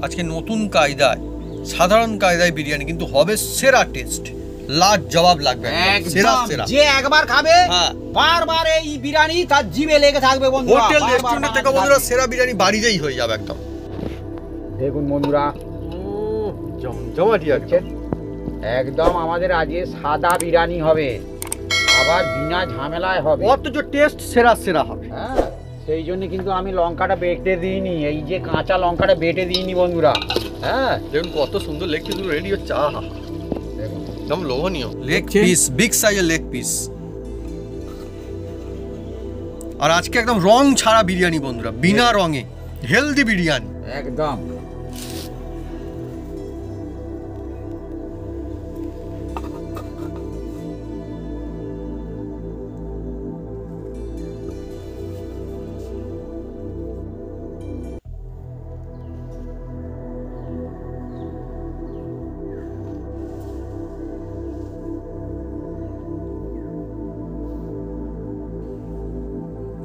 আজকে নতুন কায়দায়, সাধারণ কায়দায় বিরিয়ানি, কিন্তু হবে সেরা টেস্ট, লাজ জবাব লাগবে, সেরা সেরা। যে একবার খাবে বারবার এই বিরিয়ানি তার জিভে লেগে থাকবে বন্ধুরা। হোটেল রেস্টুরেন্ট থেকে বন্ধুরা সেরা বিরিয়ানি বাড়িতেই হয়ে যাবে একদম। দেখুন বন্ধুরা, জমজমাটি আছে একদম আমাদের আজকে সাদা বিরিয়ানি হবে, আবার বিনা ঝামেলায় হবে, অথচ টেস্ট সেরা সেরা হবে। হ্যাঁ, সেই জন্য কিন্তু আমি লঙ্কাটা বেটে দিইনি, এই যে কাঁচা লঙ্কাটা বেটে দিইনি বন্ধুরা। হ্যাঁ দেখুন কত সুন্দর লেগ পিসগুলো রেডি হচ্ছে, আহা দেখুন একদম লোভনীয় লেগ পিস, বিগ সাইজের লেগ পিস। আর আজকে একদম রং ছাড়া বিরিয়ানি বন্ধুরা, বিনা রঙে হেলদি বিরিয়ানি একদম।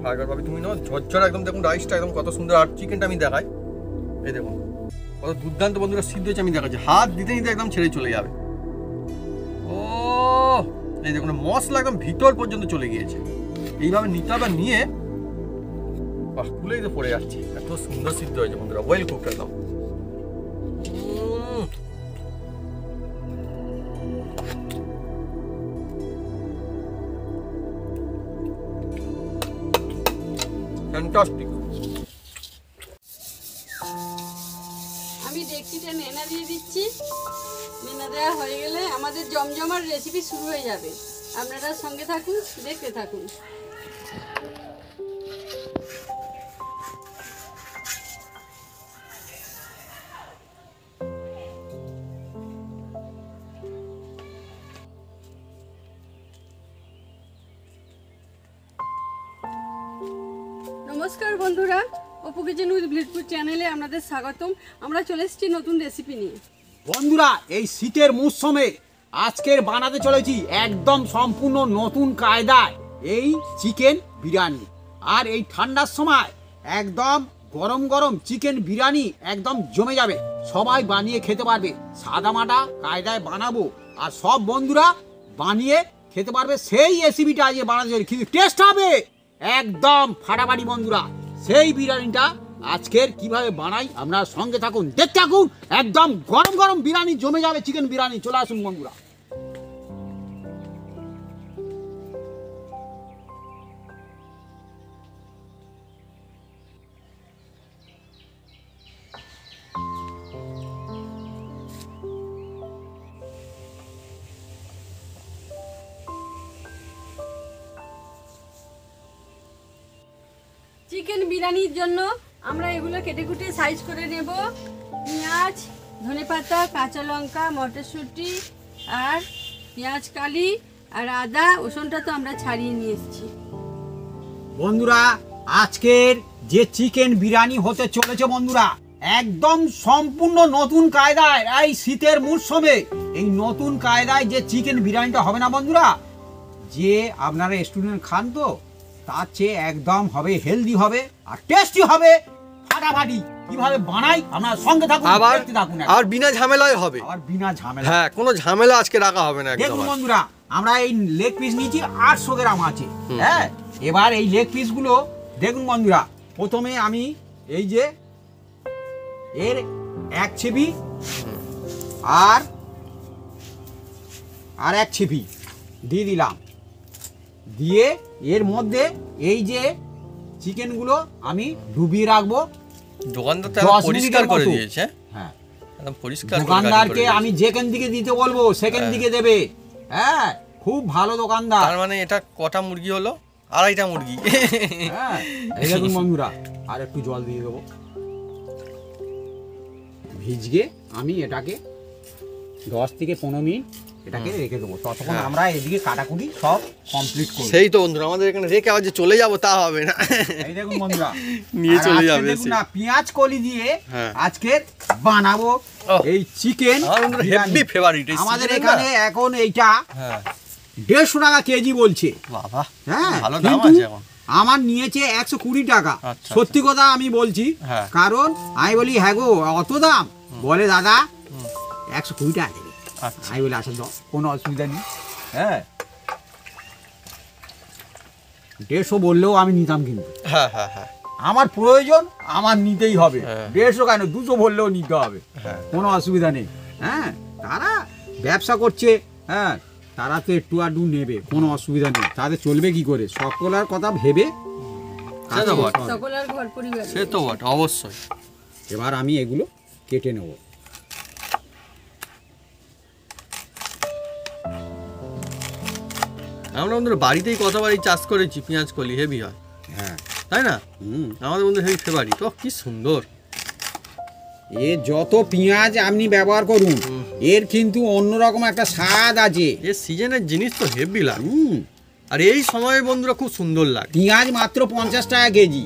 ফাইবার ভাবি তুমি নাও, ঝরঝর একদম। দেখুন রাইসটা একদম কত সুন্দর। আর চিকেনটা আমি দেখাই, এই দেখুন কত দুর্দান্ত বন্ধুরা সিদ্ধ হচ্ছে। আমি দেখাচ্ছি, হাত দিতে দিতে একদম ছেড়ে চলে যাবে। ও এই দেখুন মশলা একদম ভিতর পর্যন্ত চলে গিয়েছে। এইভাবে নিতে হবে, নিয়ে বাহ খুলেই তো পড়ে যাচ্ছে। এত সুন্দর সিদ্ধ হয়েছে বন্ধুরা, ওয়েল কুকড একদম। ফ্যান্টাস্টিক। আমি ডেকচিতে নেনা দিয়ে দিচ্ছি। নেনা দেওয়া হয়ে গেলে আমাদের জমজমার রেসিপি শুরু হয়ে যাবে। আপনারা সঙ্গে থাকুন, দেখতে থাকুন। নমস্কার বন্ধুরা, অপু কিচেন উইথ ব্লিটফুড চ্যানেলে আপনাদের স্বাগতম। আমরা চলে এসেছি নতুন রেসিপি নিয়ে। বন্ধুরা, এই শীতের মৌসুমে আজকের বানাতে চলেছি একদম সম্পূর্ণ নতুন কায়দায় এই চিকেন বিরিয়ানি। আর এই ঠান্ডার সময় একদম গরম গরম চিকেন বিরিয়ানি একদম জমে যাবে, সবাই বানিয়ে খেতে পারবে। সাদামাটা কায়দায় বানাবো আর সব বন্ধুরা বানিয়ে খেতে পারবে। সেই রেসিপিটা আজকে বানাতে চলেছি, কিন্তু টেস্ট হবে একদম ফাটাফাটি বন্ধুরা। সেই বিরিয়ানিটা আজকের কিভাবে বানাই আপনারা সঙ্গে থাকুন, দেখতে থাকুন। একদম গরম গরম বিরিয়ানি জমে যাবে, চিকেন বিরিয়ানি। চলে আসুন বন্ধুরা। চিকেন বিরিয়ানির জন্য আমরা এগুলো কেটে কুটে সাইজ করে নেব। পেঁয়াজ, ধনেপাতা, কাঁচা লঙ্কা, মটরশুঁটি আর পেঁয়াজ কালি আর আদা রসুনটা তো আমরা ছাড়িয়ে নিয়ে এসেছি। বন্ধুরা, আজকের যে চিকেন বিরিয়ানি হতে চলেছে বন্ধুরা, একদম সম্পূর্ণ নতুন কায়দায়। এই শীতের মরশুমে এই নতুন কায়দায় যে চিকেন বিরিয়ানিটা হবে না বন্ধুরা, যে আপনারা স্টুডেন্ট খান তো তার চেয়ে একদম হবে হেলদি হবে আর টেস্টি হবে ফাটাফাটি। কিভাবে বানাই আপনারা সঙ্গে থাকুন, দেখতে থাকুন। আর বিনা ঝামেলায় হবে, আর বিনা ঝামেলা। হ্যাঁ, কোনো ঝামেলা আজকে রাখা হবে না। দেখুন বন্ধুরা, আমরা এই লেগ পিস নিয়েছি 800 গ্রাম আছে। হ্যাঁ, এবার এই লেগ পিসগুলো দেখুন বন্ধুরা, প্রথমে আমি এই যে এর 1 ছিপি আর 1 ছিপি দিয়ে দিলাম। দিয়ে এর মধ্যে এই যে চিকেনগুলো আমি ডুবিয়ে রাখবো। দোকানদার তো পরিষ্কার করে দিয়েছে। হ্যাঁ, একদম পরিষ্কার। দোকানদারকে আমি যেখান দিকে দিতে বলবো সেখান দিকে দেবে। হ্যাঁ, খুব ভালো দোকানদার। তার মানে এটা কটা মুরগি হলো? 2.5টা মুরগি। হ্যাঁ, এই দেখুন বন্ধুরা, আর একটু জল দিয়ে দেবো। ভিজিয়ে আমি এটাকে 10 থেকে 15 মিনিট এটাকে রেখে দেবো। ততক্ষণ আমরা এদিকে কাটাকুটি সব কমপ্লিট করব। সেই তো বন্ধুরা, আমাদের এখানে রেখে আবার যে চলে যাব তা হবে না। এই দেখুন বন্ধুরা, নিয়ে চলে যাবে। দেখুন না, পেঁয়াজ কলি দিয়ে আজকে বানাবো এই চিকেন হেভি ফেভারিট। আমাদের এখানে এখন এইটা 150 টাকা কেজি বলছে। বাবা, হ্যাঁ, ভালো দাম আছে এখন। আমার নিয়েছে 120 টাকা। আচ্ছা, সত্যি কথা আমি বলছি, হ্যাঁ। কারণ আমি বলি হ্যাঁ গো অত দাম, বলে দাদা 120 টাকা দেবে। আচ্ছা আমি বলি আচ্ছা কোনো অসুবিধা নেই, হ্যাঁ 150 বললেও আমি নিতাম, কিন্তু হ্যাঁ হ্যাঁ হ্যাঁ আমার প্রয়োজন, আমার নিতেই হবে। হ্যাঁ। 150 কেন 200 বললেও নিতে হবে, হ্যাঁ। কোনো অসুবিধা নেই। হ্যাঁ তারা ব্যবসা করছে, হ্যাঁ তারা তো একটু আধটু নেবে, কোনো অসুবিধা নেই। তাদের চলবে কি করে, সকলের কথা ভেবে সে তো বটে। সকলের ঘর পরিবার সে তো বটে, অবশ্যই। এবার আমি এগুলো কেটে নেব। আমরা বন্ধুরা বাড়িতেই কতবারই চাষ করেছি পেঁয়াজ কলি, হেভি হয়, হ্যাঁ তাই না? আমাদের বন্ধু হেভি ফেভারিট। তো কি সুন্দর, এ যত পেঁয়াজ আপনি ব্যবহার করুন, এর কিন্তু অন্যরকম একটা স্বাদ আছে। এই সিজনের জিনিস তো হেভি লাগে, হুম, আর এই সময়ে বন্ধুরা খুব সুন্দর লাগে। পেঁয়াজ মাত্র 50 টাকা কেজি।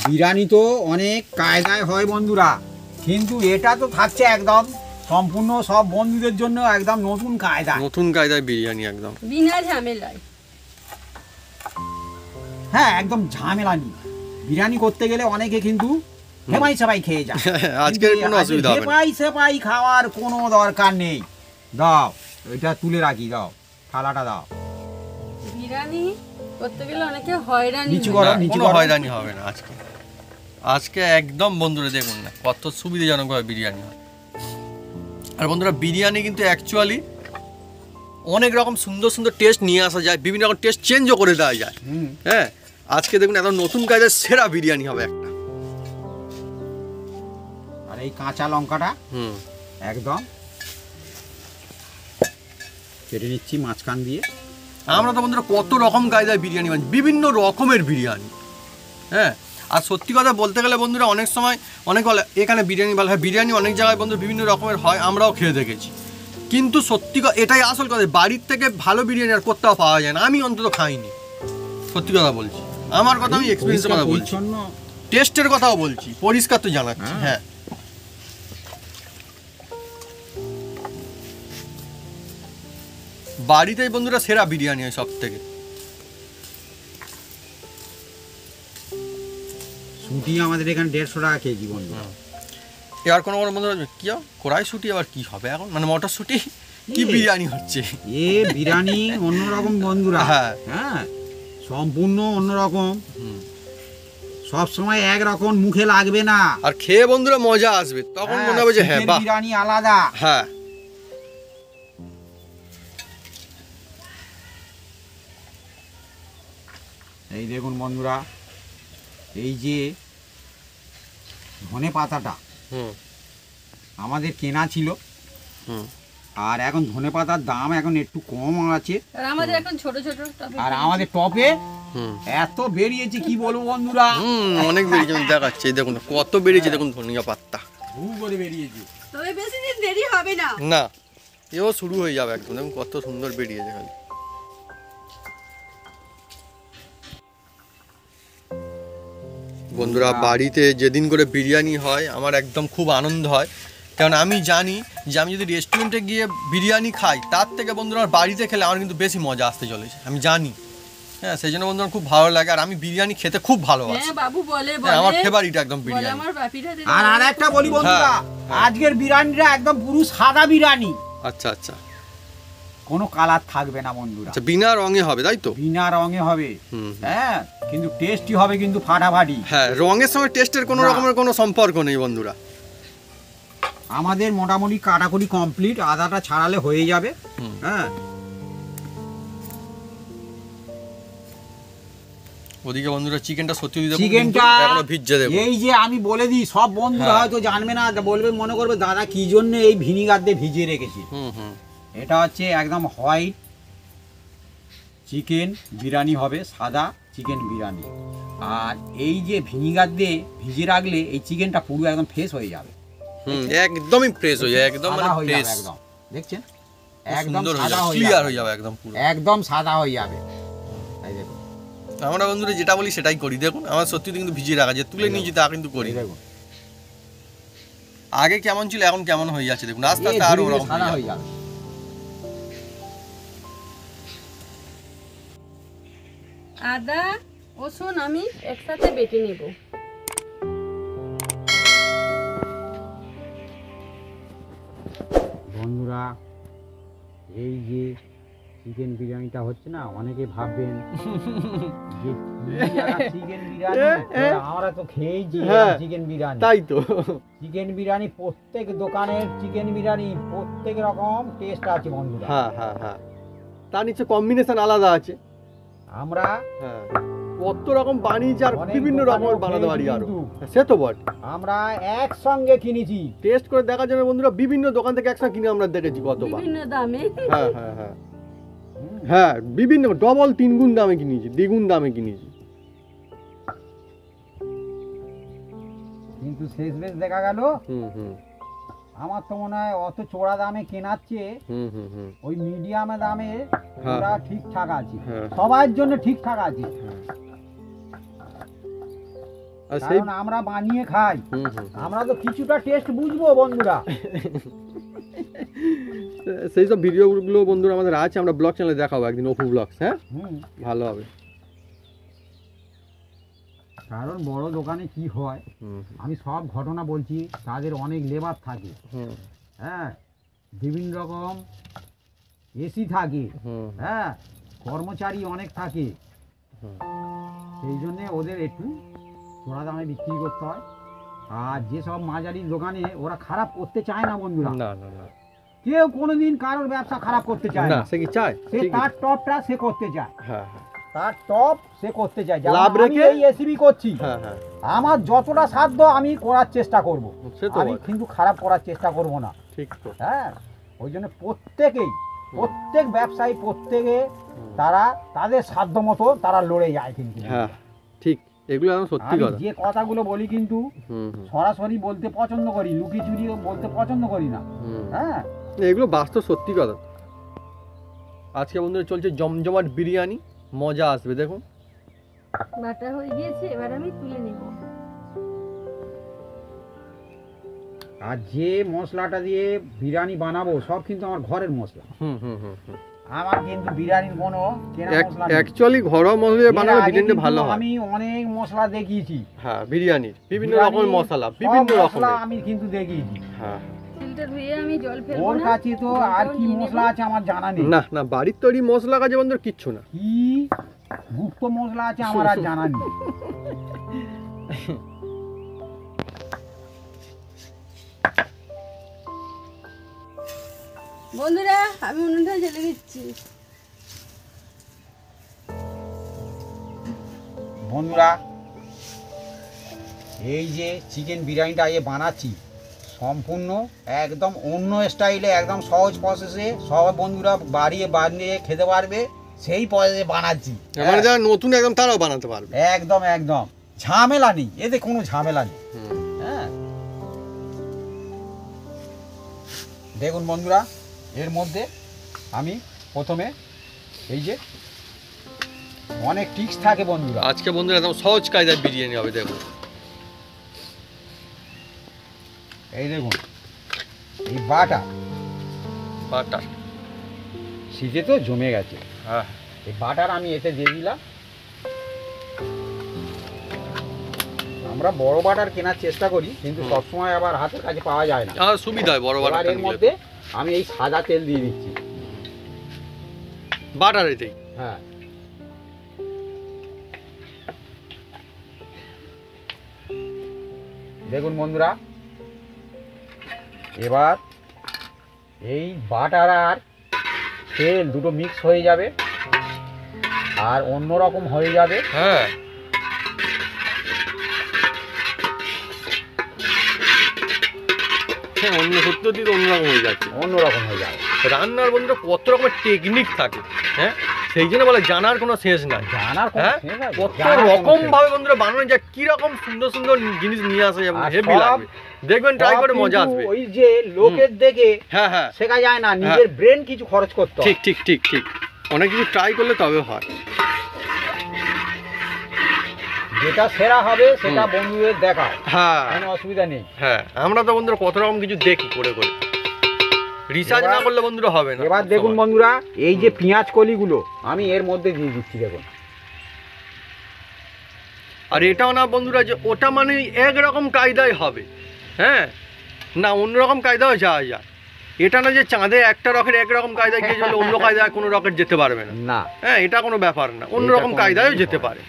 বিরিয়ানি তো অনেক কায়দায় হয় বন্ধুরা, কিন্তু এটা তো থাকছে একদম সম্পূর্ণ সব বন্ধুদের জন্য একদম নতুন কায়দা। নতুন কায়দায় বিরিয়ানি একদম। বিনা ঝামেলায়। হ্যাঁ একদম ঝামেলা নেই। বিরিয়ানি করতে গেলে অনেকে কিন্তু হেমাই সেপাই খেয়ে যায়, আজকে কোনো অসুবিধা হবে না। হেমাই সেপাই খাওয়ার কোনো দরকার নেই। দাও এটা তুলে রাখি, দাও থালাটা দাও। বিরিয়ানি করতে গেলে অনেকে হয়রানি নিচু হয়। করো, না, নিচু কোনো করো। হয়রানি হবে না আজকে। আজকে একদম বন্ধুরা দেখুন না কত সুবিধাজনকভাবে বিরিয়ানি হয়। আর বন্ধুরা বিরিয়ানি কিন্তু অ্যাকচুয়ালি অনেক রকম সুন্দর সুন্দর টেস্ট নিয়ে আসা যায়, বিভিন্ন রকম টেস্ট চেঞ্জও করে দেওয়া যায়। হুম, হ্যাঁ আজকে দেখুন একদম নতুন কাজের সেরা বিরিয়ানি হবে একটা। আর এই কাঁচা লঙ্কাটা হুম, একদম কেটে নিচ্ছি মাঝখান দিয়ে। আমরা তো বন্ধুরা কত রকম কায়দায় বিরিয়ানি বানাই, বিভিন্ন রকমের বিরিয়ানি। হ্যাঁ আর সত্যি কথা বলতে গেলে বন্ধুরা অনেক সময় অনেক বলে এখানে বিরিয়ানি ভালো হয়, বিরিয়ানি অনেক জায়গায় বন্ধুরা বিভিন্ন রকমের হয়, আমরাও খেয়ে দেখেছি। কিন্তু সত্যি এটাই আসল কথা, বাড়ির থেকে ভালো বিরিয়ানি আর কোথাও পাওয়া যায় না। আমি অন্তত খাইনি, সত্যি কথা বলছি, আমার কথা আমি এক্সপিরিয়েন্সের কথা বলছি, পরিচ্ছন্ন। টেস্টের কথাও বলছি, পরিষ্কার তো জানাচ্ছি। হ্যাঁ বাড়িতেই বন্ধুরা সেরা বিরিয়ানি হয় সব থেকে। শুটি আমাদের এখানে 150 টাকা কেজি বন্ধু। এবার কোনো কোনো বন্ধুরা কি কড়াইশুঁটি আবার কি হবে এখন, মানে মটরশুঁটি কি বিরিয়ানি হচ্ছে। এ বিরিয়ানি অন্যরকম বন্ধুরা, হ্যাঁ। হ্যাঁ সম্পূর্ণ অন্যরকম। হুম। সব সময় একরকম মুখে লাগবে না, আর খেয়ে বন্ধুরা মজা আসবে, তখন মনে হবে যে হ্যাঁ চিকেন বাহ। বিরিয়ানি আলাদা। হ্যাঁ এই দেখুন বন্ধুরা, এই যে ধনে পাতাটা হুম আমাদের কেনা ছিল, হুম আর এখন ধনে পাতার দাম এখন একটু কম আছে। আর আমাদের এখন ছোট ছোট টবে আর আমাদের টপে হুম এত বেরিয়েছে কি বলবো বন্ধুরা, অনেক বেরিয়েছে, আমি দেখাচ্ছি এই দেখুন কত বেরিয়েছে, দেখুন ধনিয়া পাত্তা। ভু করে বেরিয়েছে। তবে বেশি দিন দেরি হবে না। না এও শুরু হয়ে যাবে একদম, দেখুন কত সুন্দর বেরিয়েছে খালি। বন্ধুরা বাড়িতে যেদিন করে বিরিয়ানি হয় আমার একদম খুব আনন্দ হয়, কারণ আমি জানি যে আমি যদি রেস্টুরেন্টে গিয়ে বিরিয়ানি খাই তার থেকে বন্ধুরা আমার বাড়িতে খেলে আমার কিন্তু বেশি মজা আসতে চলেছে, আমি জানি। হ্যাঁ সেই জন্য বন্ধুরা খুব ভালো লাগে, আর আমি বিরিয়ানি খেতে খুব ভালোবাসি। হ্যাঁ বাবু বলে হ্যাঁ, আমার বলে ফেভারিট একদম বলে বিরিয়ানি। আমার বাপিরা দিলে আর আর একটা বলি বন্ধুরা, হ্যাঁ। আজকের বিরিয়ানিটা একদম পুরো সাদা বিরিয়ানি, আচ্ছা আচ্ছা কোনো কালার থাকবে না বন্ধুরা, আচ্ছা বিনা রঙে হবে তাই তো? বিনা রঙে হবে। হুম। হ্যাঁ কিন্তু টেস্টি হবে কিন্তু ফাটাফাটি। হ্যাঁ রঙের সঙ্গে টেস্টের কোনো না। রকমের কোনো সম্পর্ক নেই বন্ধুরা। আমাদের মোটামুটি কাটাকুটি কমপ্লিট, আদাটা ছাড়ালে হয়ে যাবে। হুম। হ্যাঁ ওদিকে বন্ধুরা চিকেনটা সত্যি দিতে চিকেনটা এখনো ভিজে দেবো। এই যে আমি বলে দিই, সব বন্ধুরা হ্যাঁ। হয়তো জানবে না, বলবে মনে করবে দাদা কি জন্য এই ভিনিগার দিয়ে ভিজিয়ে রেখেছি। হুম হুম এটা হচ্ছে একদম হোয়াইট চিকেন বিরিয়ানি হবে, সাদা চিকেন বিরিয়ানি। আর এই যে ভিনিগার দিয়ে ভিজিয়ে রাখলে এই চিকেনটা পুরো একদম ফ্রেশ হয়ে যাবে, হুম একদমই ফ্রেশ হয়ে যায়, একদম সাদা মানে হয়ে ফ্রেশ, যাবে একদম, দেখছেন একদম সুন্দর হয়ে সাদা যাবে, হয়ে ক্লিয়ার যাবে, হয়ে যাবে একদম পুরো। একদম সাদা হয়ে যাবে। এই দেখুন, আমরা বন্ধুরা যেটা বলি সেটাই করি, দেখুন আমার সত্যি কিন্তু ভিজিয়ে রাখা যায়, তুলে নিয়েছি তা কিন্তু করি। এই দেখুন আগে কেমন ছিল এখন কেমন হয়ে যাচ্ছে দেখুন, আস্তে এই আস্তে আরো ধীরে ধীরে ওরকম সাদা হয়ে হয়ে যাবে। যাবে। আদা রসুন আমি একসাথে বেটে নেব। বন্ধুরা, এই যে চিকেন বিরিয়ানিটা হচ্ছে না, অনেকে ভাববেন যে চিকেন বিরিয়ানি, আমরা তো খেয়েছি চিকেন বিরিয়ানি। তাই তো, চিকেন বিরিয়ানি প্রত্যেক দোকানের চিকেন বিরিয়ানি প্রত্যেক রকম টেস্ট আছে বন্ধুরা। হ্যাঁ হ্যাঁ হ্যাঁ, তার নিচে কম্বিনেশন আলাদা আছে। আমরা হ্যাঁ, কত রকম বানিয়েছি আর অনেক বিভিন্ন দোকানেও রকমের বানাতে পারি খেয়েছি আরো। কিন্তু। সে তো বট, আমরা একসঙ্গে কিনেছি। টেস্ট করে দেখার জন্য বন্ধুরা বিভিন্ন দোকান থেকে একসাথে কিনে আমরা দেখেছি কতবার। বিভিন্ন দামে। হ্যাঁ হ্যাঁ হ্যাঁ হ্যাঁ, বিভিন্ন ডবল 3 গুণ দামে কিনেছি, দ্বিগুণ দামে কিনেছি। কিন্তু শেষমেশ দেখা গেল আমার তো মনে হয় অত চড়া দামে কেনাচ্ছে, ওই মিডিয়ামে দামে ওরা ঠিকঠাক আছে, সবার জন্য ঠিকঠাক আছে। কারণ আমরা বানিয়ে খাই, আমরা তো কিছুটা টেস্ট বুঝবো বন্ধুরা। সেই সব ভিডিওগুলো বন্ধুরা আমাদের আছে, আমরা ব্লগ চ্যানেলে দেখাবো একদিন, অপু ব্লগস। হ্যাঁ, ভালো হবে। কারণ বড় দোকানে কি হয়, আমি সব ঘটনা বলছি, তাদের অনেক লেবার থাকে, হ্যাঁ, বিভিন্ন রকম এসি থাকে, হ্যাঁ, কর্মচারী অনেক থাকে, সেই জন্যে ওদের একটু চড়া দামে বিক্রি করতে হয়। আর যেসব মাঝারি দোকানে ওরা খারাপ করতে চায় না বন্ধুরা, না না না, কেউ কোনোদিন কারোর ব্যবসা খারাপ করতে চায় না। সে কি চায়, সে তার টপটা সে করতে চায়, হ্যাঁ, তার টপ সে করতে চায়, লাভ রেখে। এই এসিবি করছি, হ্যাঁ হ্যাঁ, আমার যতটা সাধ্য আমি করার চেষ্টা করব, সে তো আমি কিন্তু খারাপ করার চেষ্টা করব না। ঠিক তো, হ্যাঁ, ওই জন্য প্রত্যেক ব্যবসায়ী প্রত্যেকে তারা তাদের সাধ্য মতো তারা লড়ে যায় কিন্তু। হ্যাঁ ঠিক, এগুলো একদম সত্যি আমি কথা। যে কথাগুলো বলি কিন্তু সরাসরি বলতে পছন্দ করি, লুকিয়ে চুরিয়ে বলতে পছন্দ করি না। হ্যাঁ, এগুলো বাস্তব সত্যি কথা। আজকে বন্ধুরা চলছে জমজমাট বিরিয়ানি, মজা আসবে দেখুন। বাটা হয়ে গিয়েছে, এবার আমি তুলে নেব। আর যে মশলাটা দিয়ে বিরিয়ানি বানাবো সব কিন্তু আমার ঘরের মশলা। আমার কিন্তু বিরিয়ানির কোনো কেনা মশলা নেই। অ্যাকচুয়ালি ঘরোয়া মশলা দিয়ে বানালে বিরিয়ানি ভালো হয়। আমি অনেক মশলা দেখিয়েছি, হ্যাঁ, বিরিয়ানির বিভিন্ন রকমের মশলা, বিভিন্ন রকমের আমি কিন্তু দেখিয়েছি। হ্যাঁ, ফিল্টার ধুয়ে আমি জল ফেলবো ওর না। কাছে তো আর কি মশলা আছে আমার জানা নেই। না না, বাড়ির তৈরি মশলা কাজে বন্ধুরা কিচ্ছু না। কি গুপ্ত মশলা আছে আমার আর জানা নেই। বন্ধুরা, আমি উনুনটা জ্বেলে দিচ্ছি। বন্ধুরা, এই যে চিকেন বিরিয়ানিটা বানাচ্ছি সম্পূর্ণ একদম অন্য স্টাইলে, একদম সহজ প্রসেসে, সব বন্ধুরা বানিয়ে খেতে পারবে, সেই প্রসেসে বানাচ্ছি। মানে যারা নতুন একদম তারাও বানাতে পারবে। একদম একদম ঝামেলা নেই, এতে কোনো ঝামেলা নেই। হ্যাঁ, দেখুন বন্ধুরা, এর মধ্যে আমি প্রথমে এই যে অনেক টিপস থাকে বন্ধুরা। আজকে বন্ধুরা একদম সহজ কায়দায় বিরিয়ানি হবে দেখুন। এই দেখুন, এই বাটার শীতে তো জমে গেছে। হ্যাঁ, এই বাটার আমি এতে দিয়ে দিলাম। আমরা বড় বাটার কেনার চেষ্টা করি, কিন্তু সবসময় আবার হাতের কাছে পাওয়া যায় না। আর সুবিধা হয় বড় এবার বাটার। এর মধ্যে আমি এই সাদা তেল দিয়ে দিচ্ছি বাটারেতেই। হ্যাঁ, দেখুন বন্ধুরা, এবার এই বাটার আর তেল দুটো মিক্স হয়ে যাবে আর অন্যরকম হয়ে যাবে। হ্যাঁ, অন্য সত্যি অন্যরকম হয়ে যাচ্ছে, অন্যরকম হয়ে যাবে। রান্নার বন্ধুরা কত রকমের টেকনিক থাকে, হ্যাঁ, সেই জন্য বলে জানার কোনো শেষ নাই। জানার কোনো হ্যাঁ, শেষ আছে? কত জানার কোনো রকম শেষ ভাবে বন্ধুরা বানানো যায়, কি রকম সুন্দর সুন্দর জিনিস নিয়ে আসে, যেমন আর হেভি সব- লাগবে, দেখবেন ট্রাই করে সব মজা কিন্তু আসবে। ওই যে লোকের দেখে হ্যাঁ হ্যাঁ, শেখা যায় না, নিজের ব্রেন কিছু খরচ করতে হয়। ঠিক ঠিক ঠিক ঠিক, অনেক কিছু ট্রাই করলে তবে হয়। যেটা সেরা হবে সেটা বন্ধুদের দেখাও, হ্যাঁ কোনো অসুবিধা নেই। হ্যাঁ, আমরা তো বন্ধুরা কত রকম কিছু দেখি করে করে, রিসার্চ না করলে বন্ধুরা হবে না। এবার দেখুন বন্ধুরা, এই যে পেঁয়াজ কলিগুলো আমি এর মধ্যে দিয়ে দিচ্ছি। দেখুন আর এটাও না বন্ধুরা যে ওটা মানে একরকম কায়দায় হবে, হ্যাঁ, না অন্যরকম কায়দাও যাওয়া যায়। এটা না যে চাঁদে একটা রকেট একরকম কায়দায় গিয়ে চলে, অন্য কায়দায় কোনো রকেট যেতে পারবে না, না, হ্যাঁ, এটা কোনো ব্যাপার না, অন্যরকম কায়দায়ও যেতে পারে।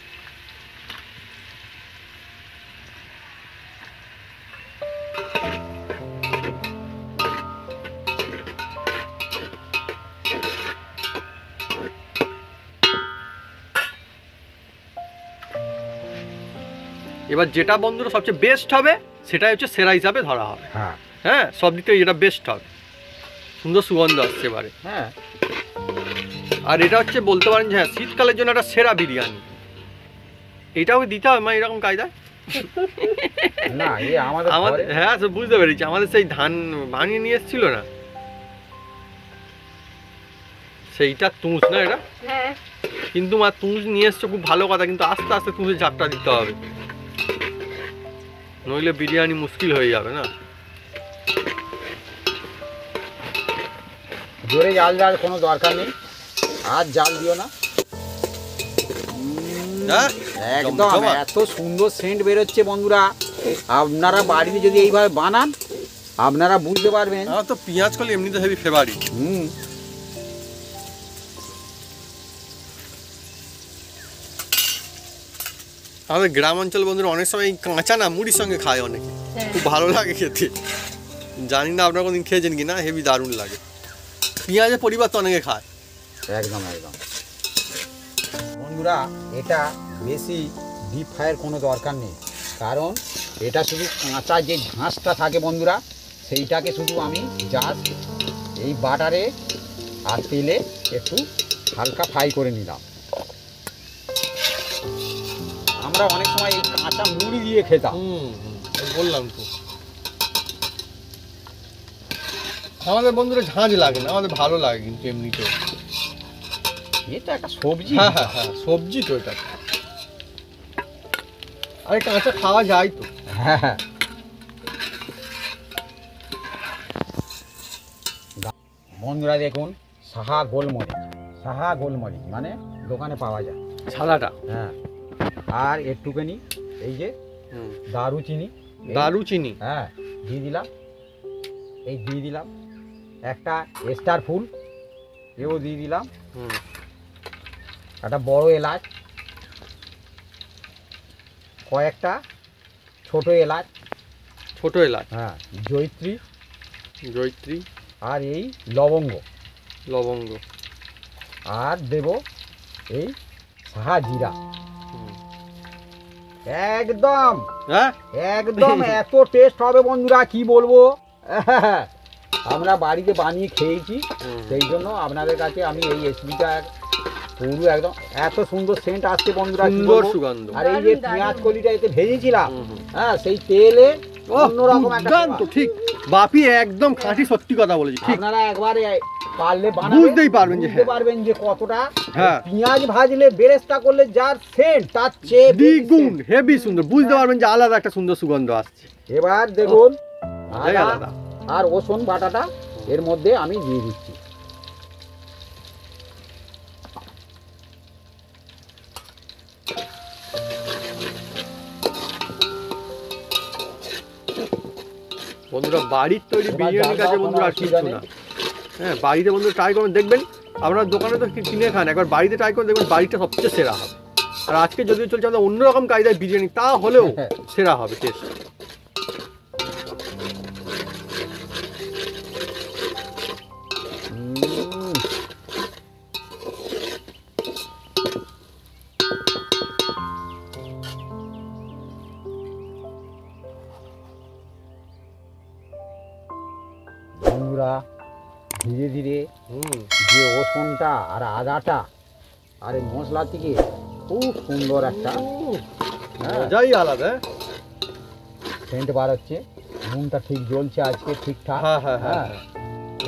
এবার যেটা বন্ধুরা সবচেয়ে বেস্ট হবে সেটাই হচ্ছে সেরা হিসাবে ধরা হবে। হ্যাঁ হ্যাঁ, সব দিক থেকে যেটা বেস্ট হবে, সুন্দর সুগন্ধ আসছে এবারে। হ্যাঁ, আর এটা হচ্ছে বলতে পারেন যে হ্যাঁ শীতকালের জন্য একটা সেরা বিরিয়ানি। এটাও দিতে হবে মানে এরকম কায়দায়। না এই আমাদের আমাদের হ্যাঁ বুঝতে পেরেছি, আমাদের সেই ধান বানিয়ে নিয়ে এসেছিল না, সেইটা তুষ না এটা, হ্যাঁ কিন্তু মা তুষ নিয়ে এসছো খুব ভালো কথা, কিন্তু আস্তে আস্তে তুষের ঝাপটা দিতে হবে, নইলে বিরিয়ানি মুশকিল হয়ে যাবে না। জোরে জাল দেওয়ার কোনো দরকার নেই, আর জাল দিও না। হ্যাঁ একদম এত সুন্দর সেন্ট বেরোচ্ছে বন্ধুরা, আপনারা বাড়িতে যদি এইভাবে বানান আপনারা বুঝতে পারবেন। আমার তো পেঁয়াজ কলি এমনিতে হেভি ফেভারিট। আমাদের গ্রাম অঞ্চল বন্ধুরা অনেক সময় কাঁচা না মুড়ির সঙ্গে খায় অনেকে, খুব ভালো লাগে খেতে। জানি না আপনারা কোনদিন খেয়েছেন কি না, হেভি দারুণ লাগে। পেঁয়াজের পরিবর্তে অনেকে খায়। একদম একদম বন্ধুরা, এটা বেশি ডিপ ফ্রাইয়ের কোনো দরকার নেই, কারণ এটা শুধু কাঁচা যে ঘাসটা থাকে বন্ধুরা, সেইটাকে শুধু আমি জাস্ট এই বাটারে আর তেলে একটু হালকা ফ্রাই করে নিলাম। আমরা অনেক সময় এই কাঁচা মুড়ি দিয়ে খেতাম। বললাম তো আমাদের বন্ধুরা ঝাঁঝ লাগে না, আমাদের ভালো লাগে কিন্তু এমনিতে। এটা একটা সবজি। হ্যাঁ হ্যাঁ হ্যাঁ, সবজি তো এটা। আরে কাঁচা খাওয়া যায় তো। হ্যাঁ হ্যাঁ, বন্ধুরা দেখুন, সাহা গোলমরিচ মানে দোকানে পাওয়া যায় ছালাটা। হ্যাঁ, আর একটুখানি এই যে দারুচিনি, হ্যাঁ দিয়ে দিলাম, এই দিয়ে দিলাম একটা স্টার ফুল, এও দিয়ে দিলাম, একটা বড় এলাচ, কয়েকটা ছোট এলাচ, হ্যাঁ জয়িত্রী, আর এই লবঙ্গ, আর দেব এই সাহা জিরা। একদম একদম এত টেস্ট হবে বন্ধুরা, কি বলবো। আমরা বাড়িতে বানিয়ে খেয়েছি, সেই জন্য আপনাদের কাছে আমি এই রেসিপিটা পুরো একদম এত সুন্দর সেন্ট আসছে বন্ধুরা, সুন্দর সুগন্ধ। আর এই যে পেঁয়াজ কলিটা এতে ভেজেছিলাম, হ্যাঁ সেই তেলে অন্যরকম একটা ঠিক বাপি একদম খাঁটি সত্যি কথা বলেছি। ঠিক, আপনারা একবারে পারলে বুঝতেই পারবেন যে কতটা পেঁয়াজ ভাজলে বেরেস্তা করলে যার সেন্ট তার চেয়ে দ্বিগুণ হেভি সুন্দর, বুঝতে পারবেন যে আলাদা একটা সুন্দর সুগন্ধ আসছে। এবার দেখুন আলাদা আর রসুন বাটাটা এর মধ্যে আমি দিয়ে দিচ্ছি। বন্ধুরা বাড়ির তৈরি বিরিয়ানির কাছে বন্ধুরা আর কিছু না। হ্যাঁ, বাড়িতে বন্ধুরা ট্রাই করবেন, দেখবেন আপনার দোকানে তো কিনে খান, একবার বাড়িতে ট্রাই করে দেখবেন বাড়িটা সবচেয়ে সেরা হবে। আর আজকে যদিও চলছে আমাদের অন্যরকম কায়দায় বিরিয়ানি, তা হলেও সেরা হবে টেস্ট। বন্ধুরা ধীরে ধীরে যে রসুনটা আর আদাটা আর এই মশলা থেকে খুব সুন্দর একটা মজাই আলাদা সেন্ট বার হচ্ছে। নুনটা ঠিক জ্বলছে আজকে ঠিকঠাক, হ্যাঁ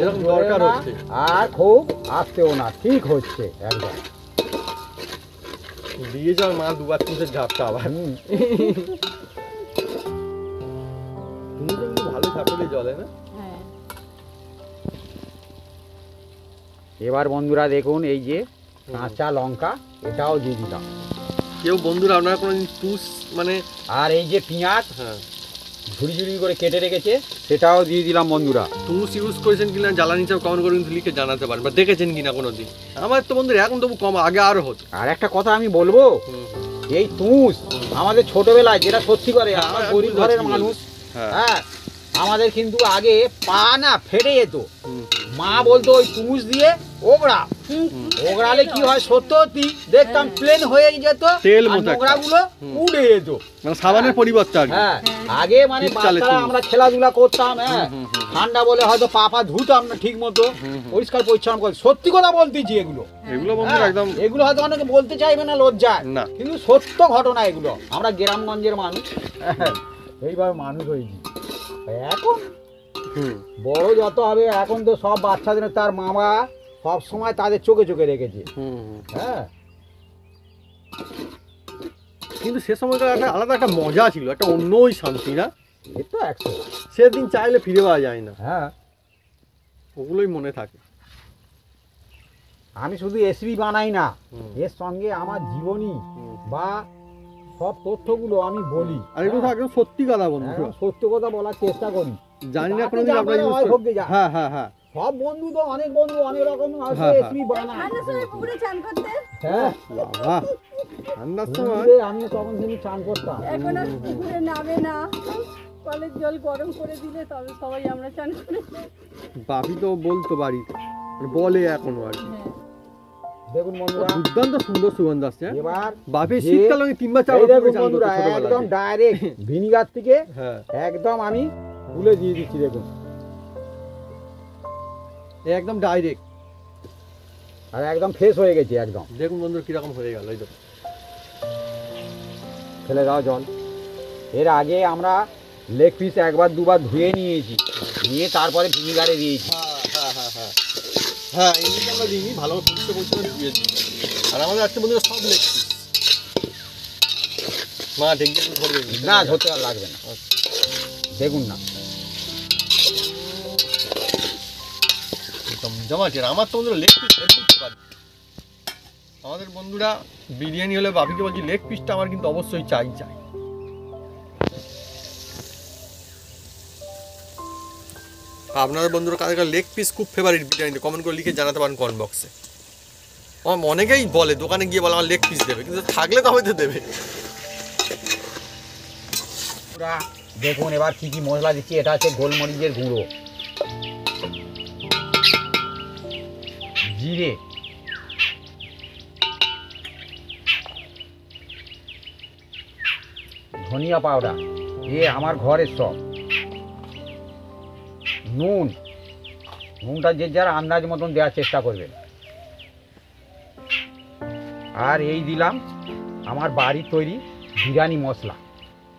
এরকম দরকার হচ্ছে, আর খুব আসতেও না, ঠিক হচ্ছে একদম। দিয়ে যাও মা দুবার তিনটে ঝাপটা আবার তুমি তো কিন্তু ভালো ঝাপটা জলে না। এবার বন্ধুরা দেখুন এই যে কাঁচা লঙ্কা এটাও দিয়ে দিলাম। কেউ বন্ধুরা আপনারা কোনো টুস মানে আর এই যে পেঁয়াজ হ্যাঁ ঝুড়ি ঝুড়ি করে কেটে রেখেছে সেটাও দিয়ে দিলাম বন্ধুরা। টুস ইউজ করেছেন কিনা জ্বালানি হিসাবে কমেন্ট করে কিন্তু লিখে জানাতে পারেন, বা দেখেছেন কিনা কোনো দিন। আমার তো বন্ধুরা এখন তবু কম, আগে আরো হতো। আর একটা কথা আমি বলবো, এই তুষ আমাদের ছোটবেলায় যেটা সত্যি করে হ্যাঁ, আমরা হ্যাঁ, গরিব বুঝতে ঘরের পারছি, মানুষ, হ্যাঁ। হ্যাঁ আমাদের কিন্তু আগে পা না ফেটে যেত, হুম, মা বলতো ওই তুষ দিয়ে ওগড়া, ওগড়ালে কি হয় সত্যি দেখতাম প্লেন হয়ে যেত, তেল আর মতো একটা। নোংরাগুলো উড়ে যেত। মানে সাবানের পরিবর্তে আর কি। হ্যাঁ আগে মানে শীতকালে বাচ্চারা তুষ। আমরা খেলাধুলা করতাম, হ্যাঁ হুম, হুম, ঠান্ডা বলে হয়তো পা পা ধুতাম না ঠিক মতো, পরিষ্কার পরিচ্ছন্ন করে, সত্যি কথা বলতেছি এগুলো। এগুলো বন্ধুরা একদম এগুলো হয়তো অনেকে বলতে চাইবে না, লজ্জায়, না। কিন্তু সত্য ঘটনা এগুলো। আমরা গ্রামগঞ্জের মানুষ, এইভাবে মানুষ হয়েছি। এখন হুম বড় যত হবে, এখন তো সব বাচ্চাদের তার মামা সব সময় তাদের চোখে চোখে রেখেছে, হুম হুম। হ্যাঁ কিন্তু সে সময়কার একটা আলাদা একটা মজা ছিল, একটা অন্যই শান্তি না, এ তো 100। সেদিন চাইলে ফিরে পাওয়া যায় না, হ্যাঁ ওগুলোই মনে থাকে। আমি শুধু এসবি বানাই না, হুম। এর সঙ্গে আমার জীবনী হুম। বা সব তথ্যগুলো আমি বলি, আর এগুলো তো একদম সত্যি কথা বন্ধু, হ্যাঁ, সত্য কথা বলার চেষ্টা করি। জানি না তাতে কোনোদিন যা আপনারা পারে ইউজ হয়, হোক গে যা। হ্যাঁ হ্যাঁ হ্যাঁ সব বন্ধু তো অনেক বন্ধু অনেক রকম আছে, হ্যাঁ, হ্যাঁ। এসবি বানায়, ঠান্ডার সময় পুকুরে চান করতে, হ্যাঁ বাবা ঠান্ডার সময় বন্ধুদের আমি তখন তিনি চান করতাম। এখন আর পুকুরে নামে না, কলের জল গরম করে দিলে তবে সবাই আমরা চান করে। বাপি তো বলতো বাড়িতে, মানে বলে এখনো আর কি। হ্যাঁ। দেখুন বন্ধুরা, দুর্দান্ত সুন্দর সুগন্ধ আসছে, হ্যাঁ? এবার বাপি যে- শীতকালে আমি 3 বার 4 এই বার দেখুন করে চান করতো বন্ধুরা, ছোটবেলায়। একদম ডাইরেক্ট ভিনিগার থেকে হ্যাঁ একদম আমি তুলে দিয়ে দিচ্ছি, দেখুন, এই একদম ডাইরেক্ট। আর একদম ফ্রেশ হয়ে গেছে একদম। দেখুন বন্ধুরা কিরকম হয়ে গেল, এই দেখুন। ফেলে দাও জল। এর আগে আমরা লেগ পিস একবার দুবার ধুয়ে নিয়েছি, নিয়ে তারপরে ভিনিগারে দিয়েছি। হ্যাঁ হ্যাঁ হ্যাঁ হ্যাঁ, এমনি আমরা দিইনি, ভালো পরিষ্কার পরিচ্ছন্ন ধুয়ে দিই। আর আমাদের আজকে বন্ধুরা সব লেগ পিস। মা ঢেকে একটু ধরবে না ধরতে আর লাগবে না, দেখুন না, জমাটি। আর আমার তো বন্ধুরা লেগ পিস আমাদের বন্ধুরা বিরিয়ানি হলে বাপিকে বলছি লেগ পিসটা আমার কিন্তু অবশ্যই চাই। আপনাদের বন্ধুরা কাদের কাছে লেগ পিস খুব ফেভারিট বিরিয়ানিতে কমেন্ট করে লিখে জানাতে পারেন কমেন্ট বক্সে। আমার অনেকেই বলে দোকানে গিয়ে বলে আমার লেগ পিস দেবে, কিন্তু থাকলে তবে তো দেবে। বন্ধুরা, দেখুন এবার কি কি মশলা দিচ্ছি। এটা হচ্ছে গোলমরিচের গুঁড়ো, জিরে, ধনিয়া পাউডার, এ আমার ঘরের সব, নুনটা যে যার আন্দাজ মতন দেওয়ার চেষ্টা করবেন। আর এই দিলাম আমার বাড়ির তৈরি বিরিয়ানি মশলা,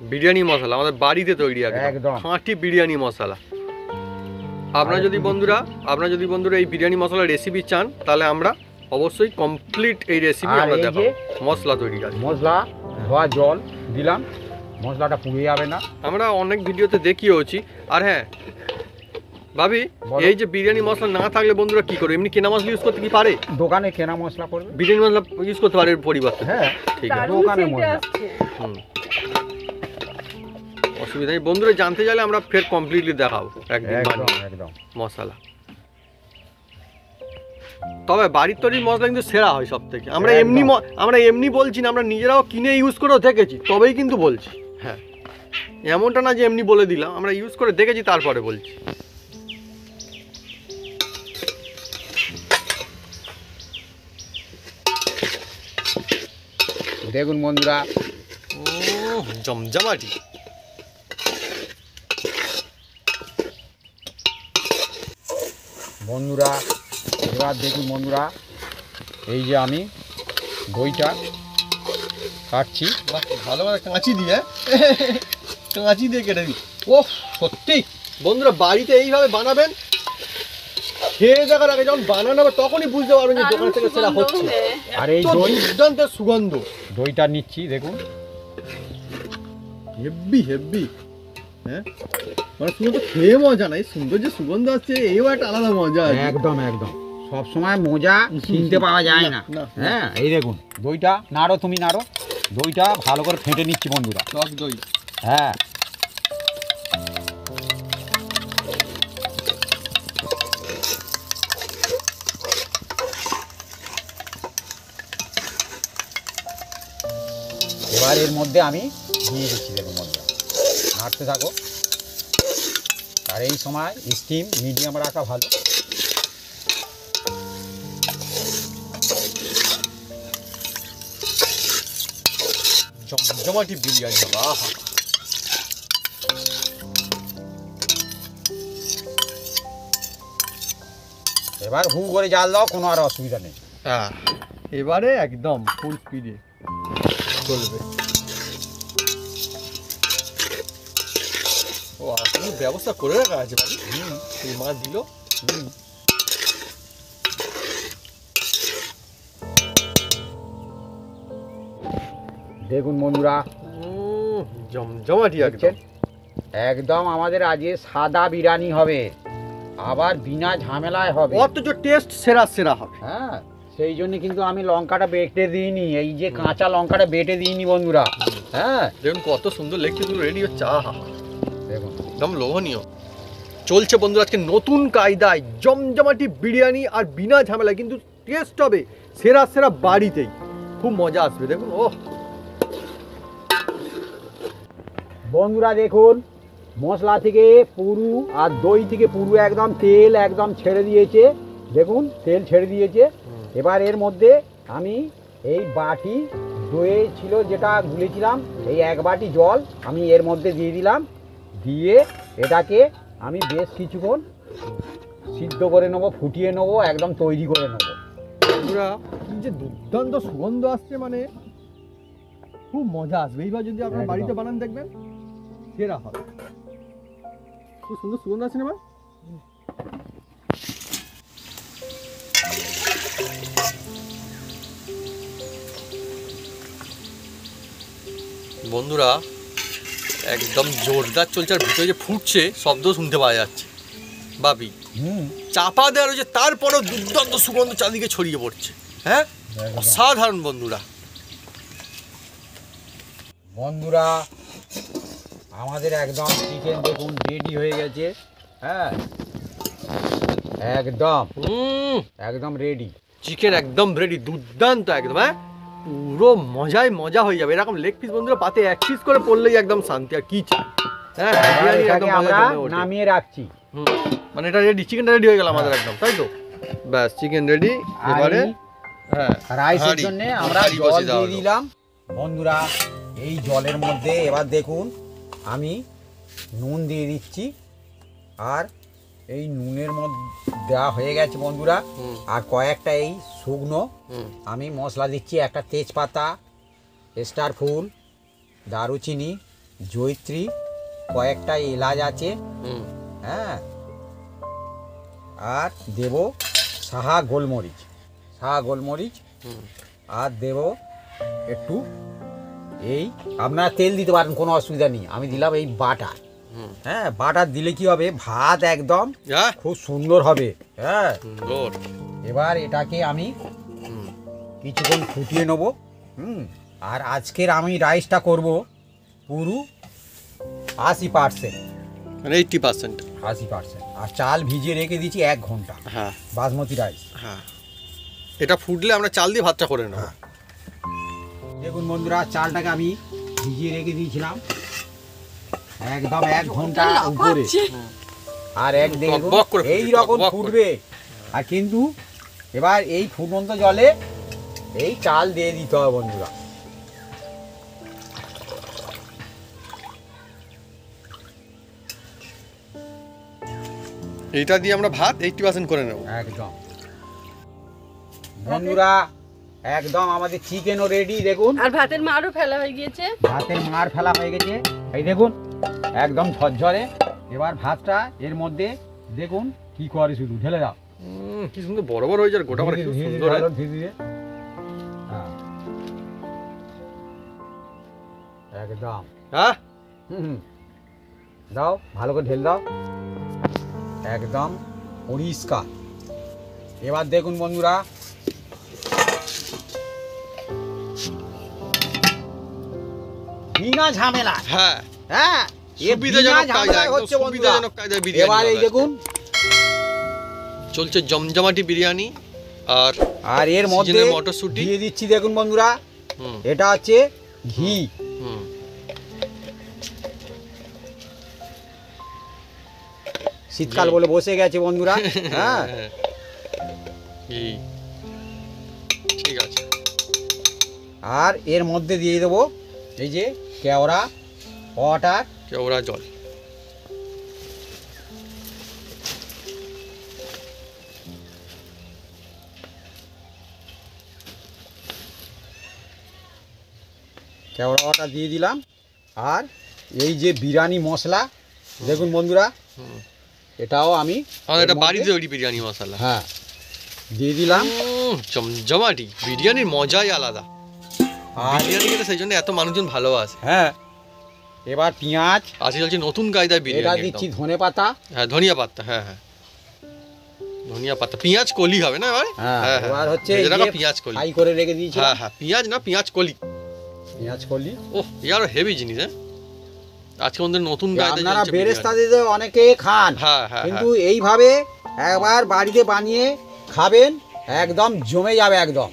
বিরিয়ানি মশলা আমাদের বাড়িতে তৈরি একদম। একদম খাঁটি বিরিয়ানি মশলা। আপনারা যদি বন্ধুরা এই বিরিয়ানি মশলার রেসিপি চান, তাহলে আমরা অবশ্যই কমপ্লিট এই রেসিপি আর আমরা এই দেখাবো। যে মশলা তৈরি কাজ মশলা ধোয়া জল দিলাম, মশলাটা পুড়ে যাবে না। আমরা অনেক ভিডিওতে দেখিয়েওছি। আর হ্যাঁ ভাবি, বলো। এই যে বিরিয়ানি মশলা না থাকলে বন্ধুরা কি করে, এমনি কেনা মশলা ইউজ করতে কি পারে? দোকানে কেনা মশলা করবে, বিরিয়ানি মশলা ইউজ করতে পারে এর পরিবর্তে। হ্যাঁ ঠিক আছে, দারুণ দোকানের scent মশলা। আসছে। হুম, অসুবিধা নেই। বন্ধুরা জানতে চাইলে আমরা ফের কমপ্লিটলি দেখাবো একদিন একদম বানিয়ে একদম। মশলা। তবে বাড়ির তৈরির মশলা কিন্তু সেরা হয় সব থেকে। আমরা এমনি বলছি না, আমরা নিজেরাও কিনে ইউজ করেও দেখেছি, তবেই কিন্তু বলছি। হ্যাঁ, এমনটা না যে এমনি বলে দিলাম, আমরা ইউজ করে দেখেছি তারপরে বলছি। দেখুন বন্ধুরা, জমজমাটি। এবার দেখুন বন্ধুরা, এই যে আমি দইটা কাটছি, বাহ, ভালোভাবে কাঁচি দিয়ে কাঁচি দিয়ে কেটে দিই। ও সত্যি বন্ধুরা বাড়িতে এইভাবে বানাবেন, খেয়ে দেখার আগে যখন বানানো হবে তখনই বুঝতে পারবেন যে দোকান থেকে সেরা হচ্ছে। আর এই তো দই দুর্দান্ত সুগন্ধ, দইটা নিচ্ছি, দেখুন হেব্বি হেব্বি। হ্যাঁ, মানে শুধু তো খেয়ে মজা নাই, সুন্দর যে সুগন্ধ আসছে এও একটা আলাদা মজা আছে। একদম একদম। সব সময় মজা কিনতে পাওয়া যায় না। না, না। হ্যাঁ, এই দেখুন দইটা নাড়ো, তুমি নাড়ো, দইটা ভালো করে ফেটে নিচ্ছি বন্ধুরা। টক দই। হ্যাঁ, এবার এর মধ্যে আমি দিয়ে দিচ্ছি, দেখুন বন্ধুরা, নাড়তে থাকো। আর এই সময় স্টিম মিডিয়াম রাখা ভালো। জমজমাটি বিরিয়ানি হবে। আহা, এবার হু করে জাল দাও, কোনো আর অসুবিধা নেই। হ্যাঁ, এবারে একদম ফুল স্পিডে চলবে। ও আসলে ব্যবস্থা করে রাখা আছে বাড়ি। এই মাছ দিল। দেখুন বন্ধুরা, জমজমাটি দেখছেন, একদম আমাদের আজকে সাদা বিরিয়ানি হবে, আবার বিনা ঝামেলায় হবে, অথচ টেস্ট সেরা সেরা হবে। হ্যাঁ, সেই জন্য কিন্তু আমি লঙ্কাটা বেটে দিইনি, এই যে কাঁচা লঙ্কাটা বেটে দিইনি বন্ধুরা। হ্যাঁ, দেখুন কত সুন্দর লেগছে, পুরো রেডি হচ্ছে। আহা, দেখুন একদম লোভনীয় চলছে বন্ধুরা। আজকে নতুন কায়দায় জমজমাটি বিরিয়ানি, আর বিনা ঝামেলায় কিন্তু টেস্ট হবে সেরা সেরা বাড়িতেই। খুব মজা আসবে, দেখুন। ও বন্ধুরা দেখুন, মশলা থেকে পুরু আর দই থেকে পুরু একদম তেল একদম ছেড়ে দিয়েছে, দেখুন তেল ছেড়ে দিয়েছে। এবার এর মধ্যে আমি এই বাটি দই ছিল যেটা গুলেছিলাম, এই এক বাটি জল আমি এর মধ্যে দিয়ে দিলাম, দিয়ে এটাকে আমি বেশ কিছুক্ষণ সিদ্ধ করে নেবো, ফুটিয়ে নেবো, একদম তৈরি করে নেবো। বন্ধুরা, কি যে দুর্দান্ত সুগন্ধ আসছে, মানে খুব মজা আসবে। এইবার যদি আপনার একদম। বাড়িতে বানান দেখবেন সেরা হবে। খুব সুন্দর সুগন্ধ আসছে না ভাই? বন্ধুরা, একদম জোরদার চলছে, আর ভিতরে যে ফুটছে শব্দ শুনতে পাওয়া যাচ্ছে। বাবি চাপা দেওয়া রয়েছে, তারপরও দুর্দান্ত সুগন্ধ চারদিকে ছড়িয়ে পড়ছে। হ্যাঁ, অসাধারণ বন্ধুরা। বন্ধুরা, আমাদের একদম চিকেন দেখুন রেডি হয়ে গেছে। হ্যাঁ, একদম একদম রেডি। চিকেন একদম রেডি, দুর্দান্ত একদম। হ্যাঁ, পুরো মজায় মজা হয়ে যাবে। এরকম লেগ পিস বন্ধুরা পাতে এক পিস করে পড়লেই একদম শান্তি, আর কি চাই। হ্যাঁ, এবার বিরিয়ানি এটাকে একদম আমরা মজা জমে ওঠে। নামিয়ে রাখছি। মানে এটা রেডি, চিকেনটা রেডি হয়ে গেল আমাদের একদম, তাই তো? ব্যাস, চিকেন রেডি। এবারে হ্যাঁ, রাইসের হাঁড়ি, জন্য আমরা হাঁড়ি জল বসিয়ে দেওয়া দিয়ে হলো। দিলাম। বন্ধুরা, এই জলের মধ্যে এবার দেখুন আমি নুন দিয়ে দিচ্ছি, আর এই নুনের মধ্যে দেওয়া হয়ে গেছে বন্ধুরা। আর কয়েকটা এই শুকনো আমি মশলা দিচ্ছি, একটা তেজপাতা, স্টার ফুল, দারুচিনি, জয়িত্রী, কয়েকটা এলাচ আছে। হ্যাঁ, আর দেব সাহা গোলমরিচ, আর দেব একটু, এই আপনারা তেল দিতে পারেন, কোনো অসুবিধা নেই। আমি দিলাম এই বাটার। হ্যাঁ, বাটার দিলে কি হবে, ভাত একদম খুব সুন্দর হবে। হ্যাঁ, এবার এটাকে আমি কিছুক্ষণ ফুটিয়ে নেবো। আর আজকের আমি রাইসটা করব পুরো 80%, মানে 80%। 80%। আর চাল ভিজিয়ে রেখে দিয়েছি 1 ঘন্টা। হ্যাঁ, বাসমতি রাইস। হ্যাঁ, এটা ফুটলে আমরা চাল দিয়ে ভাতটা করে নেব। দেখুন বন্ধুরা, চালটাকে আমি ভিজিয়ে রেখে দিয়েছিলাম একদম 1 ঘন্টা উপরে। আর এক দেখুন বক করে ফুটবে, এই রকম বক করে। ফুটবে। আর কিন্তু এবার এই ফুটন্ত জলে এই চাল দিয়ে দিতে হবে বন্ধুরা। এইটা দিয়ে আমরা ভাত 80% করে নেব। একদম বন্ধুরা, একদম আমাদের চিকেনও রেডি। দেখুন, আর ভাতের মারও ফেলা হয়ে গিয়েছে। ভাতের মার ফেলা হয়ে গেছে, এই দেখুন একদম ঝরঝরে। এবার ভাতটা এর মধ্যে দেখুন কি করে, শুধু ঢেলে দাও। কি সুন্দর বড় বড় হয়ে যায়, গোটা গোটা, খুব সুন্দর হয়। ধীরে ধীরে। হ্যাঁ, একদম। হ্যাঁ, দাও, ভালো করে ঢেলে দাও, একদম পরিষ্কার। এবার দেখুন বন্ধুরা, বিনা ঝামেলা। হ্যাঁ হ্যাঁ, সুবিধাজনক কায়দা, হচ্ছে বন্ধুরা। সুবিধাজনক কায়দায় বিরিয়ানি। এবার এই দেখুন চলছে জমজমাটি বিরিয়ানি। আর এর মধ্যে সিজনের মটরশুঁটি দিয়ে দিচ্ছি দেখুন বন্ধুরা, এটা হচ্ছে ঘি। শীতকাল বলে বসে গেছে বন্ধুরা। হ্যাঁ ঠিক আছে। আর এর মধ্যে দিয়ে দেবো এই যে কেওড়া ওয়াটার, কেওড়া জল। কেওড়া ওয়াটার দিয়ে দিলাম। আর এই যে বিরিয়ানি মশলা দেখুন বন্ধুরা, এটাও আমি এটা বাড়িতে তৈরি বিরিয়ানি মশলা। হ্যাঁ দিয়ে দিলাম। জমজমাটি বিরিয়ানির মজাই আলাদা। আর বিরিয়ানি খেতে সেই জন্য এত মানুষজন ভালোবাসে। হ্যাঁ, এবার পেঁয়াজ, আজকে চলছে নতুন কায়দায় বিরিয়ানি। এটা দিচ্ছি ধনে পাতা। হ্যাঁ ধনিয়া পাতা, হ্যাঁ হ্যাঁ ধনিয়া পাতা। পেঁয়াজ কলি হবে না এবার? হ্যাঁ এবার হচ্ছে পেঁয়াজ কলি ফ্রাই করে রেখে দিয়েছি। হ্যাঁ হ্যাঁ পেঁয়াজ না, পেঁয়াজ কলি। পেঁয়াজ কলি, ওহ ইয়ার হেভি জিনিস। হ্যাঁ আজকে আমাদের নতুন কায়দায় আপনারা বেরেস্তা দিয়ে অনেকে খান, হ্যাঁ হ্যাঁ, কিন্তু এইভাবে একবার বাড়িতে বানিয়ে খাবেন, একদম জমে যাবে একদম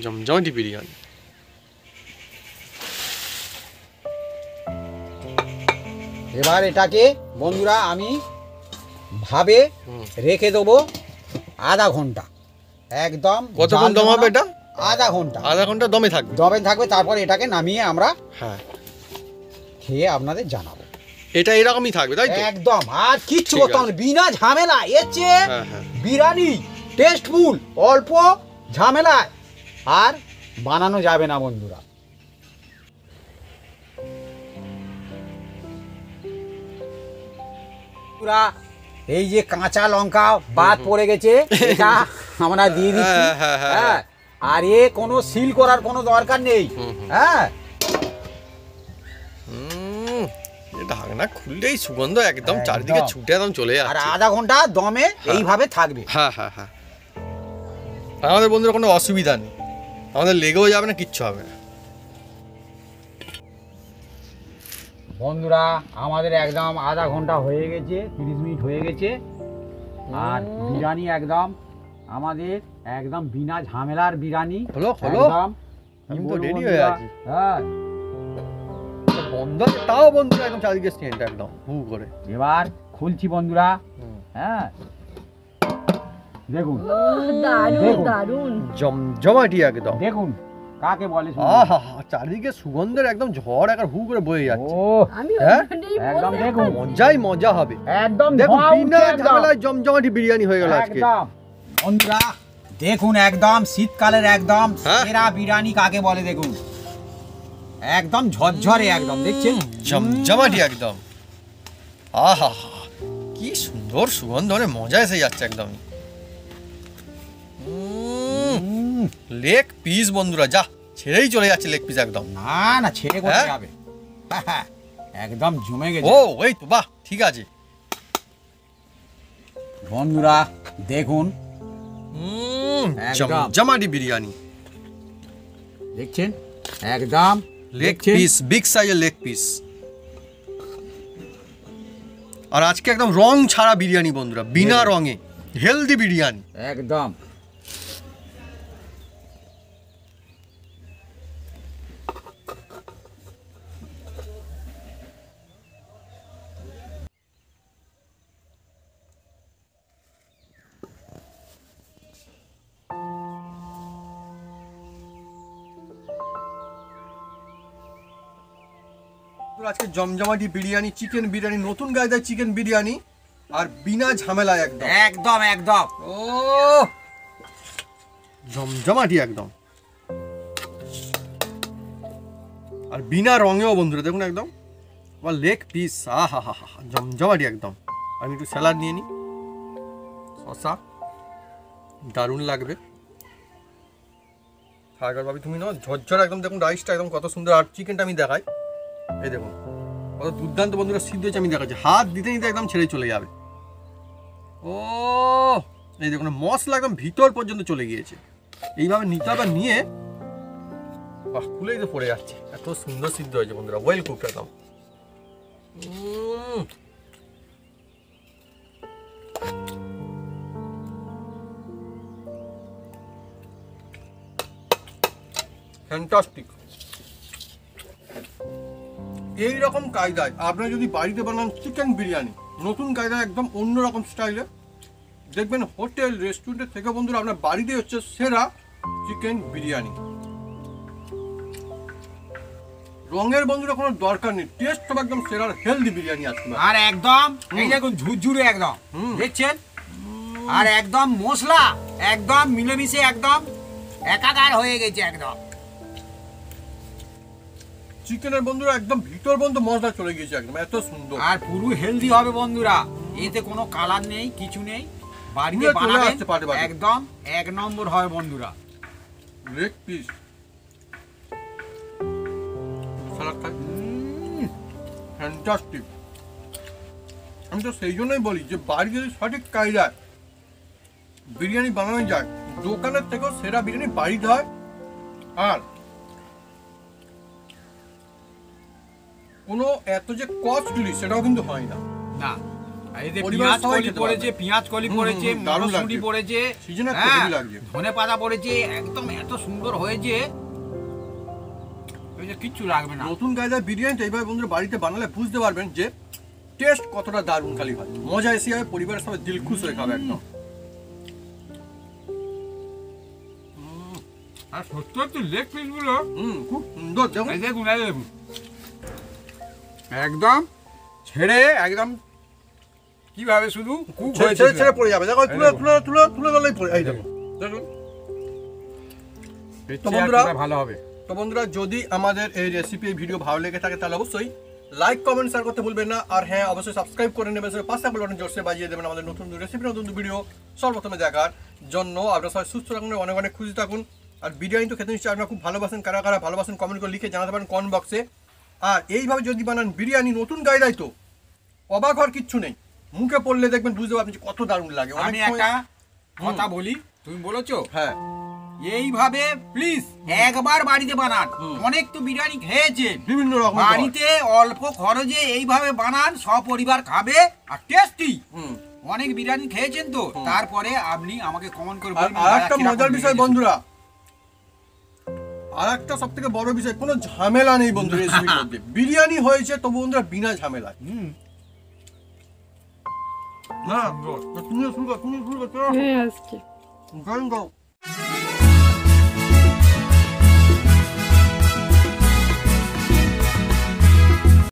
জমজমাটি বিরিয়ানি। এবার এটাকে বন্ধুরা আমি ভাবে রেখে দেবো আধা ঘন্টা। একদম কতক্ষণ দম হবে এটা? আধা ঘন্টা। আধা ঘন্টা দমে থাকবে? দমে থাকবে। তারপর এটাকে নামিয়ে আমরা হ্যাঁ খেয়ে আপনাদের জানাবো। এটা এরকমই থাকবে তাই তো? একদম, আর কিচ্ছু ঠিক করতে হবে না, বিনা ঝামেলা। এর চেয়ে বিরিয়ানি টেস্টফুল, অল্প ঝামেলায় আর বানানো যাবে না বন্ধুরা। এই যে কাঁচা লঙ্কা বাদ পড়ে গেছে, এটা আমরা দিয়ে দিচ্ছি। হ্যাঁ, আর এ কোনো সিল করার কোনো দরকার নেই। হ্যাঁ ঢাকনা খুললেই সুগন্ধ একদম চারিদিকে ছুটে একদম চলে যাচ্ছে। আর আধা ঘন্টা দমে এইভাবে থাকবে। হ্যাঁ হ্যাঁ হ্যাঁ আমাদের বন্ধুরা কোনো অসুবিধা নেই, আমাদের লেগেও যাবে না, কিচ্ছু হবে না। বন্ধুরা আমাদের একদম আধা ঘন্টা হয়ে গেছে, 30 মিনিট হয়ে গেছে। আর বিরিয়ানি একদম আমাদের একদম বিনা ঝামেলার বিরিয়ানি হলো হলো একদম। আমি তো রেডি হয়ে আছি। হ্যাঁ বন্ধ আছে তাও বন্ধুরা একদম চারিদিকে স্ট্যান্ড একদম হু করে। এবার খুলছি বন্ধুরা। হ্যাঁ দেখুন দারুণ দারুণ জমজমাটি একদম। দেখুন কাকে বলে, আহা চারিদিকে সুগন্ধের একদম ঝড় একবার হু করে বয়ে যাচ্ছে। ও আমি হ্যাঁ? একদম দেখুন মজাই মজা হবে একদম। দেখুন ধোঁয়া বিনা উঠছে একদম। ঝামেলায় জমজমাটি বিরিয়ানি হয়ে গেল আজকে। একদম বন্ধুরা দেখুন একদম শীতকালের একদম সেরা বিরিয়ানি কাকে বলে দেখুন, একদম ঝরঝরে একদম। দেখছেন জমজমাটি একদম। আহা কি সুন্দর সুগন্ধ, মানে মজা এসে যাচ্ছে একদম। লেগ পিস বন্ধুরা, যা ছেড়েই চলে যাচ্ছে লেগ পিস একদম। না না ছেড়ে কোথায় যাবে, একদম জমে গেছে। ও এই তো বাহ, ঠিক আছে বন্ধুরা দেখুন একদম। জমজমাটি বিরিয়ানি দেখছেন একদম লেগ পিস, বিগ সাইজের লেগ পিস। আর আজকে একদম রং ছাড়া বিরিয়ানি বন্ধুরা, বিনা রঙে হেলদি বিরিয়ানি একদম। আজকে জমজমাটি বিরিয়ানি, চিকেন বিরিয়ানি, নতুন কায়দায় চিকেন বিরিয়ানি, আর বিনা ঝামেলায় একদম একদম একদম। ও জমজমাটি একদম। আর বিনা রঙেও বন্ধুরা দেখুন একদম। আবার লেগ পিস, আহা হা হা জমজমাটি একদম। আমি একটু স্যালাড নিয়ে নিই, শসা, দারুণ লাগবে। সাগর ভাবি তুমি না ঝরঝর একদম দেখুন, রাইসটা একদম কত সুন্দর। আর চিকেনটা আমি দেখাই, এই দেখুন কত দুর্দান্ত বন্ধুরা সিদ্ধ হয়েছে। আমি দেখাচ্ছি, হাত দিতে নিতে একদম ছেড়ে চলে যাবে। ও এই দেখুন মশলা একদম ভিতর পর্যন্ত চলে গিয়েছে। এইভাবে নিতে হবে, নিয়ে বাহ, খুলেই তো পড়ে যাচ্ছে, এত সুন্দর সিদ্ধ হয়েছে বন্ধুরা, ওয়েল কুকড একদম। ফ্যান্টাস্টিক। এইরকম কায়দায় আপনারা যদি বাড়িতে বানান চিকেন বিরিয়ানি নতুন কায়দায় একদম অন্যরকম স্টাইলে, দেখবেন হোটেল রেস্টুরেন্টের থেকে বন্ধুরা আপনার বাড়িতে হচ্ছে সেরা চিকেন বিরিয়ানি। রঙের বন্ধুরা কোনো দরকার নেই, টেস্ট হবে একদম সেরা হেলদি বিরিয়ানি আসবে। আর একদম এই দেখুন ঝুরঝুরে একদম দেখছেন, আর একদম মশলা একদম মিলেমিশে একদম একাকার হয়ে গেছে একদম। চিকেনের বন্ধুরা একদম ভিতর বন্ধু মশলা চলে গিয়েছে একদম, এত সুন্দর। আর পুরো হেলদি হবে বন্ধুরা, এতে কোনো কালার নেই, কিছু নেই, বাড়িতে পুরো চলে বানাবেন আসছে পাটে পাটে। একদম এক নম্বর হয় বন্ধুরা। লেগ পিস সালাদ খাই, ফ্যান্টাস্টিক। আমি তো সেই জন্যই বলি যে বাড়ি যদি সঠিক কায়দায় বিরিয়ানি বানানো যায়, দোকানের থেকেও সেরা বিরিয়ানি বাড়িতে হয়। আর কোনো এত যে কস্টলি সেটাও কিন্তু হয় না। না এই যে পরিবার পেঁয়াজ সবাই কলি খেতে পড়েছে, পারবে। পেঁয়াজ কলি পড়েছে, দারুণ মটরশুঁটি লাগছে। পড়েছে, সিজনে হ্যাঁ, খুবই লাগছে। ধনে পাতা পড়েছে, একদম এত সুন্দর হয়েছে ওই যে কিচ্ছু লাগবে না। নতুন কায়দায় বিরিয়ানিটা এইভাবে বন্ধুরা বাড়িতে বানালে বুঝতে পারবেন যে টেস্ট কতটা দারুণ খালি হয়, মজা এসে যাবে, পরিবারের সবাই দিল খুশ হয়ে খাবে একদম। আর সত্যি সত্যি লেগ পিস গুলো খুব সুন্দর দেখুন। এই দেখুন এই দেখুন একদম ছেড়ে একদম কিভাবে শুধু কুক ছেড়ে হয়েছে ছেড়ে ছেড়ে পড়ে যাবে, দেখো তুলে তুলে তুলে তুলে দিলেই পড়ে, এই দেখুন দেখুন। তো বন্ধুরা, ভালো হবে। তো বন্ধুরা যদি আমাদের এই রেসিপি এই ভিডিও ভালো লেগে থাকে তাহলে অবশ্যই লাইক কমেন্ট শেয়ার করতে ভুলবেন না। আর হ্যাঁ, অবশ্যই সাবস্ক্রাইব করে নেবেন, পাশে বাটন জোরসে বাজিয়ে দেবেন আমাদের নতুন রেসিপি নতুন ভিডিও সর্বপ্রথমে দেখার জন্য। আপনারা সবাই সুস্থ থাকুন, অনেক অনেক খুশি থাকুন। আর বিরিয়ানি তো খেতে নিশ্চয়ই আপনারা খুব ভালোবাসেন, কারা কারা ভালোবাসেন কমেন্ট করে লিখে জানাতে পারেন কমেন্ট বক্সে। আর এইভাবে যদি বানান বিরিয়ানি নতুন কায়দায়, তো অবাক হওয়ার কিচ্ছু নেই, মুখে পড়লে দেখবেন বুঝতে পারবেন যে কত দারুণ লাগে। অনেক আমি সময়- একটা কথা বলি, তুমি বলেছো হ্যাঁ, এইভাবে প্লিজ একবার বাড়িতে বানান। অনেক তো বিরিয়ানি খেয়েছেন, বিভিন্ন রকম বাড়িতে অল্প খরচে এইভাবে বানান, সপরিবার খাবে আর টেস্টি। অনেক বিরিয়ানি খেয়েছেন তো, তারপরে আপনি আমাকে কমেন্ট করে বলবেন আর দাদা একটা কিরকম মজার বিষয় লেগেছে। বন্ধুরা, আর একটা সব থেকে বড় বিষয়, কোনো ঝামেলা নেই বন্ধু রেসিপির মধ্যে। বিরিয়ানি হয়েছে তবু বন্ধুরা বিনা ঝামেলায়। না, তুমি শুরু করো, তুমি শুরু করো। হ্যাঁ আসছে। গান গাও।